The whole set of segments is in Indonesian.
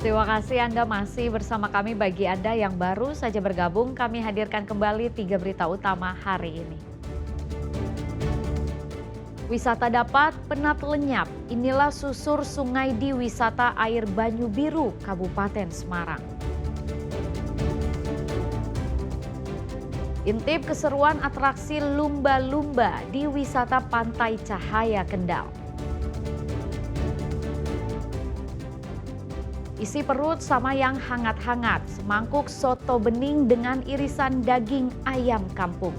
Terima kasih Anda masih bersama kami. Bagi Anda yang baru saja bergabung, kami hadirkan kembali 3 berita utama hari ini. Wisata dapat, penat lenyap. Inilah susur sungai di wisata air Banyu Biru, Kabupaten Semarang. Intip keseruan atraksi lumba-lumba di wisata Pantai Cahaya Kendal. Isi perut sama yang hangat-hangat, semangkuk soto bening dengan irisan daging ayam kampung.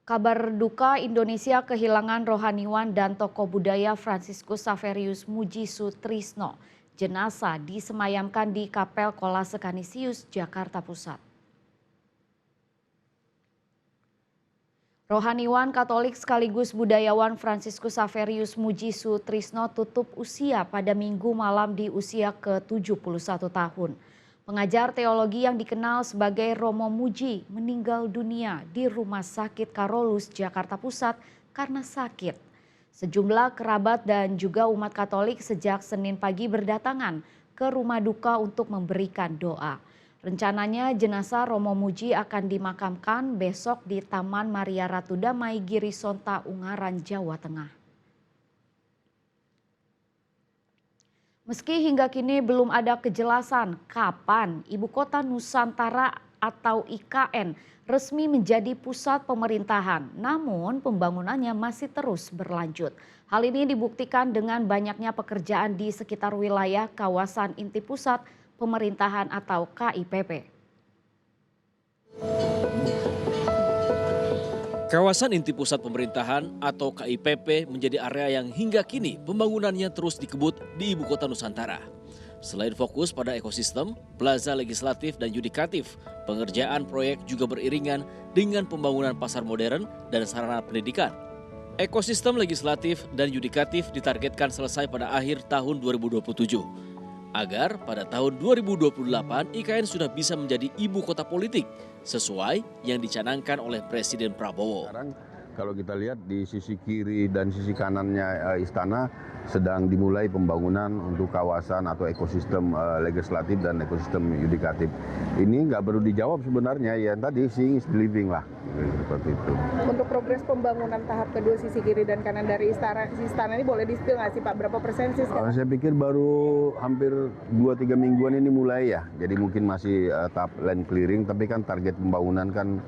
Kabar duka Indonesia kehilangan rohaniwan dan tokoh budaya Fransiskus Xaverius Muji Sutrisno. Jenazah disemayamkan di Kapel Kolase Kanisius, Jakarta Pusat. Rohaniwan Katolik sekaligus budayawan Fransiskus Xaverius Muji Sutrisno tutup usia pada Minggu malam di usia ke-71 tahun. Pengajar teologi yang dikenal sebagai Romo Muji meninggal dunia di Rumah Sakit Karolus, Jakarta Pusat karena sakit. Sejumlah kerabat dan juga umat Katolik sejak Senin pagi berdatangan ke rumah duka untuk memberikan doa. Rencananya jenazah Romo Muji akan dimakamkan besok di Taman Maria Ratu Damai, Girisonta, Ungaran, Jawa Tengah. Meski hingga kini belum ada kejelasan kapan Ibu Kota Nusantara atau IKN resmi menjadi pusat pemerintahan, namun pembangunannya masih terus berlanjut. Hal ini dibuktikan dengan banyaknya pekerjaan di sekitar wilayah kawasan inti pusat pemerintahan atau KIPP. Kawasan inti pusat pemerintahan atau KIPP menjadi area yang hingga kini pembangunannya terus dikebut di Ibu Kota Nusantara. Selain fokus pada ekosistem, plaza legislatif dan yudikatif, pengerjaan proyek juga beriringan dengan pembangunan pasar modern dan sarana pendidikan. Ekosistem legislatif dan yudikatif ditargetkan selesai pada akhir tahun 2027. Agar pada tahun 2028 IKN sudah bisa menjadi ibu kota politik sesuai yang dicanangkan oleh Presiden Prabowo. Sekarang kalau kita lihat di sisi kiri dan sisi kanannya istana sedang dimulai pembangunan untuk kawasan atau ekosistem legislatif dan ekosistem yudikatif. Ini nggak perlu dijawab sebenarnya, ya tadi seeing is believing lah, seperti itu. Untuk progres pembangunan tahap kedua sisi kiri dan kanan dari istana ini boleh di-spill nggak sih Pak? Berapa persen sih sekarang? Saya pikir baru hampir 2-3 mingguan ini mulai ya, jadi mungkin masih tahap land clearing, tapi kan target pembangunan kan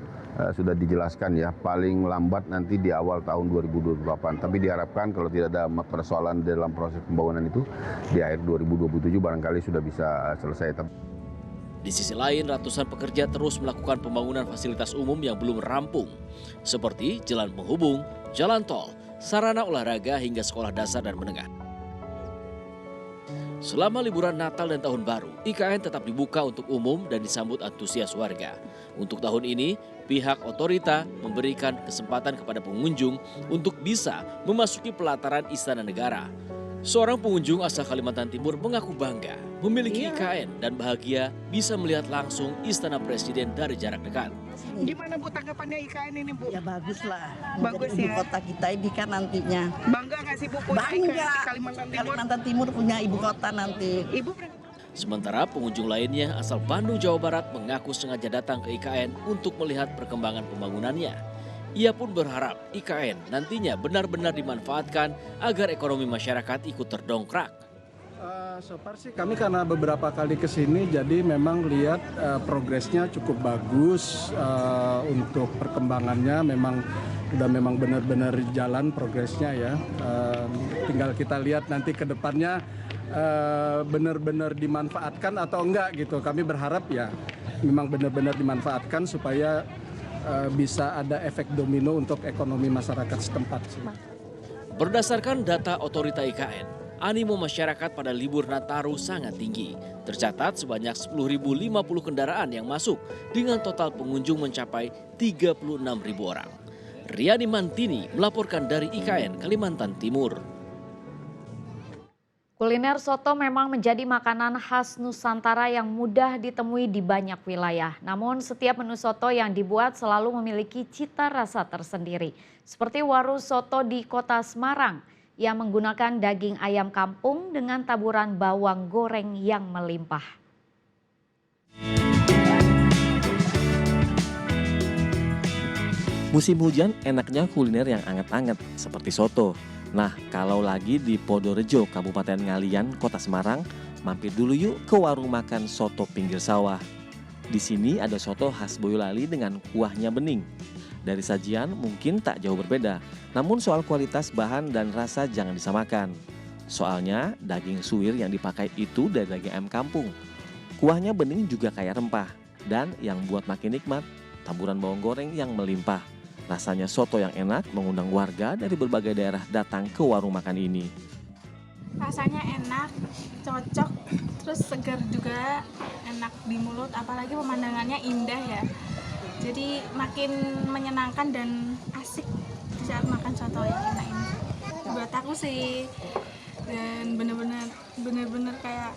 sudah dijelaskan ya, paling lambat nanti di awal tahun 2028. Tapi diharapkan kalau tidak ada persoalan dalam proses pembangunan itu, di akhir 2027 barangkali sudah bisa selesai. Di sisi lain, ratusan pekerja terus melakukan pembangunan fasilitas umum yang belum rampung, seperti jalan penghubung, jalan tol, sarana olahraga hingga sekolah dasar dan menengah. Selama liburan Natal dan Tahun Baru, IKN tetap dibuka untuk umum dan disambut antusias warga. Untuk tahun ini, pihak otorita memberikan kesempatan kepada pengunjung untuk bisa memasuki pelataran Istana Negara. Seorang pengunjung asal Kalimantan Timur mengaku bangga memiliki IKN dan bahagia bisa melihat langsung Istana Presiden dari jarak dekat. Gimana Bu tanggapannya IKN ini Bu? Ya bagus lah, Bagus menjadi ibu ya. kota kita ini kan nantinya. Bangga nggak sih Bu punya IKN di Bangga, Kalimantan Timur? Kalimantan Timur punya ibu kota nanti. Ibu Sementara pengunjung lainnya asal Bandung, Jawa Barat mengaku sengaja datang ke IKN untuk melihat perkembangan pembangunannya. Ia pun berharap IKN nantinya benar-benar dimanfaatkan agar ekonomi masyarakat ikut terdongkrak. So far sih kami karena beberapa kali ke sini jadi memang lihat progresnya cukup bagus, untuk perkembangannya memang benar-benar jalan progresnya ya. Tinggal kita lihat nanti ke depannya benar-benar dimanfaatkan atau enggak gitu. Kami berharap ya memang benar-benar dimanfaatkan supaya bisa ada efek domino untuk ekonomi masyarakat setempat. Berdasarkan data otorita IKN, animo masyarakat pada libur Nataru sangat tinggi. Tercatat sebanyak 10.050 kendaraan yang masuk dengan total pengunjung mencapai 36.000 orang. Riani Mantini melaporkan dari IKN Kalimantan Timur. Kuliner soto memang menjadi makanan khas Nusantara yang mudah ditemui di banyak wilayah. Namun setiap menu soto yang dibuat selalu memiliki cita rasa tersendiri. Seperti warung soto di kota Semarang yang menggunakan daging ayam kampung dengan taburan bawang goreng yang melimpah. Musim hujan enaknya kuliner yang anget-anget seperti soto. Nah, kalau lagi di Podorejo, Kabupaten Ngalian, Kota Semarang, mampir dulu yuk ke warung makan soto pinggir sawah. Di sini ada soto khas Boyolali dengan kuahnya bening. Dari sajian mungkin tak jauh berbeda, namun soal kualitas bahan dan rasa jangan disamakan. Soalnya daging suwir yang dipakai itu dari daging ayam kampung. Kuahnya bening juga kaya rempah, dan yang buat makin nikmat, taburan bawang goreng yang melimpah. Rasanya soto yang enak mengundang warga dari berbagai daerah datang ke warung makan ini. Rasanya enak, cocok, terus segar juga, enak di mulut, apalagi pemandangannya indah ya. Jadi makin menyenangkan dan asik di saat makan soto yang enak ini. Buat aku sih, dan bener-bener kayak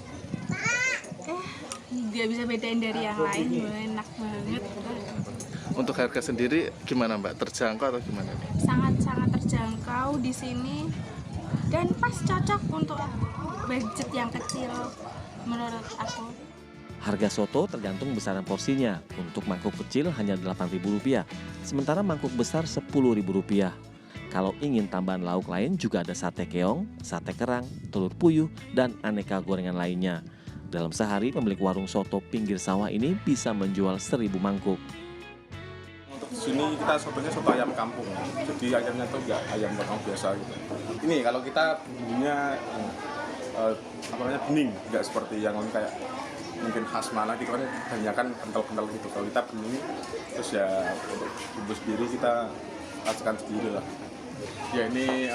dia bisa bedain dari yang lain, enak banget. Untuk harga sendiri gimana Mbak? Terjangkau atau gimana? Sangat-sangat terjangkau di sini dan pas cocok untuk budget yang kecil menurut aku. Harga soto tergantung besaran porsinya. Untuk mangkuk kecil hanya Rp8.000, sementara mangkuk besar Rp10.000. Kalau ingin tambahan lauk lain juga ada sate keong, sate kerang, telur puyuh, dan aneka gorengan lainnya. Dalam sehari pemilik warung soto pinggir sawah ini bisa menjual 1.000 mangkuk. Di sini kita sotonya soto ayam kampung, jadi ayamnya tuh enggak ayam potong biasa gitu. Ini kalau kita bumbunya bening, enggak seperti yang lain kayak mungkin khas mana gitu kan, kebanyakan kental-kental gitu. Kalau kita bening, terus ya untuk bumbu sendiri kita racikan sendiri lah. Ya ini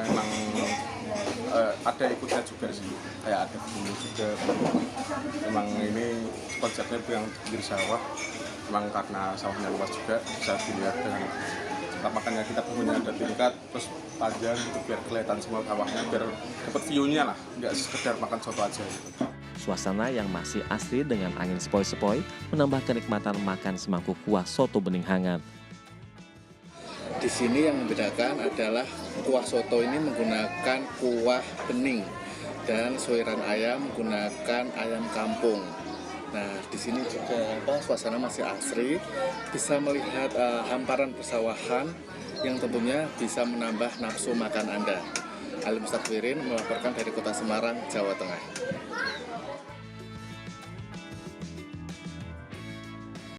emang ada ikutnya juga sih, kayak ada bumbu juga. Emang ini konsepnya yang pinggir sawah. Memang karena sawahnya luas juga bisa dilihat dengan makanya kita bumbunya ada tingkat terus panjang gitu biar kelihatan semua sawahnya, biar dapat view-nya lah, nggak sekedar makan soto aja gitu. Suasana yang masih asri dengan angin sepoi-sepoi menambah kenikmatan makan semangkuk kuah soto bening hangat. Di sini yang membedakan adalah kuah soto ini menggunakan kuah bening dan suiran ayam menggunakan ayam kampung. Nah, di sini juga suasana masih asri, bisa melihat hamparan persawahan yang tentunya bisa menambah nafsu makan Anda. Ali Mustaqfirin melaporkan dari Kota Semarang, Jawa Tengah.